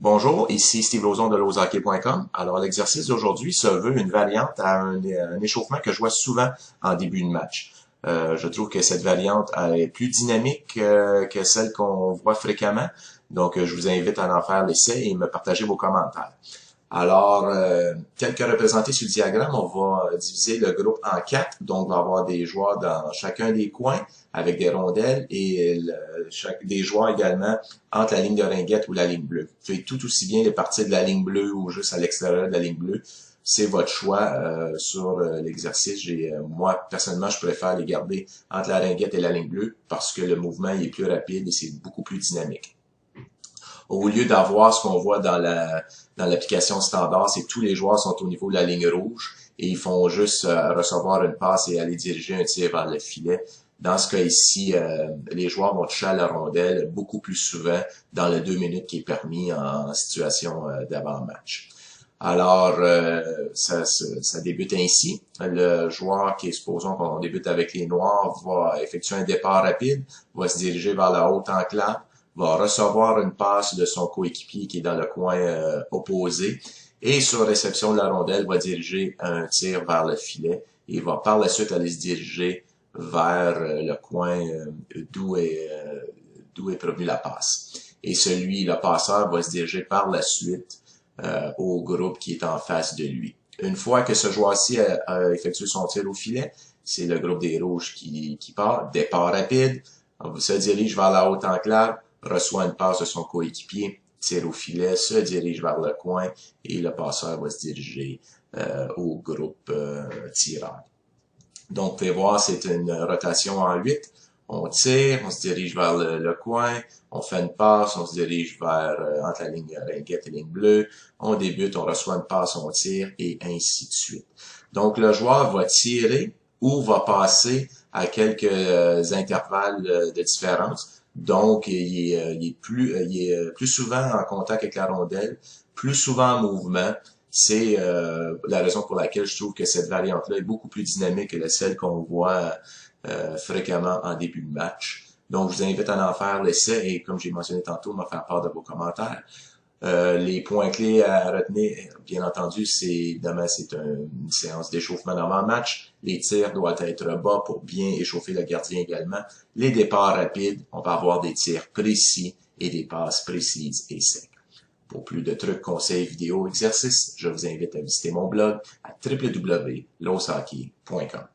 Bonjour, ici Steve Lauzon de lozhockey.com. Alors, l'exercice d'aujourd'hui se veut une variante à un échauffement que je vois souvent en début de match. Je trouve que cette variante est plus dynamique que celle qu'on voit fréquemment. Donc, je vous invite à en faire l'essai et me partager vos commentaires. Alors, tel que représenté sur le diagramme, on va diviser le groupe en quatre. Donc, on va avoir des joueurs dans chacun des coins avec des rondelles et des joueurs également entre la ligne de ringuette ou la ligne bleue. Vous pouvez tout aussi bien les partir de la ligne bleue ou juste à l'extérieur de la ligne bleue. C'est votre choix sur l'exercice. Moi, personnellement, je préfère les garder entre la ringuette et la ligne bleue parce que le mouvement est plus rapide et c'est beaucoup plus dynamique. Au lieu d'avoir ce qu'on voit dans l'application standard, c'est que tous les joueurs sont au niveau de la ligne rouge et ils font juste recevoir une passe et aller diriger un tir vers le filet. Dans ce cas ici, les joueurs vont toucher à la rondelle beaucoup plus souvent dans le 2 minutes qui est permis en situation d'avant-match. Alors, ça débute ainsi. Le joueur qui est supposons qu'on débute avec les noirs va effectuer un départ rapide, va se diriger vers la haute enclave, va recevoir une passe de son coéquipier qui est dans le coin opposé et sur réception de la rondelle va diriger un tir vers le filet et va par la suite aller se diriger vers le coin d'où est provenue la passe. Et le passeur va se diriger par la suite au groupe qui est en face de lui. Une fois que ce joueur-ci a effectué son tir au filet, c'est le groupe des rouges qui part. Départ rapide, on se dirige vers la haute enclave, reçoit une passe de son coéquipier, tire au filet, se dirige vers le coin et le passeur va se diriger au groupe tireur. Donc, vous pouvez voir, c'est une rotation en 8. On tire, on se dirige vers le coin, on fait une passe, on se dirige vers entre la ligne ringuette et ligne bleue, on débute, on reçoit une passe, on tire, et ainsi de suite. Donc, le joueur va tirer ou va passer à quelques intervalles de différence. Donc, il est plus souvent en contact avec la rondelle, plus souvent en mouvement. C'est la raison pour laquelle je trouve que cette variante-là est beaucoup plus dynamique que celle qu'on voit fréquemment en début de match. Donc, je vous invite à en faire l'essai et, comme j'ai mentionné tantôt, me faire part de vos commentaires. Les points clés à retenir, bien entendu, évidemment, c'est une séance d'échauffement d'avant-match. Les tirs doivent être bas pour bien échauffer le gardien également. Les départs rapides, on va avoir des tirs précis et des passes précises et secs. Pour plus de trucs, conseils, vidéos, exercices, je vous invite à visiter mon blog à www.lozhockey.com.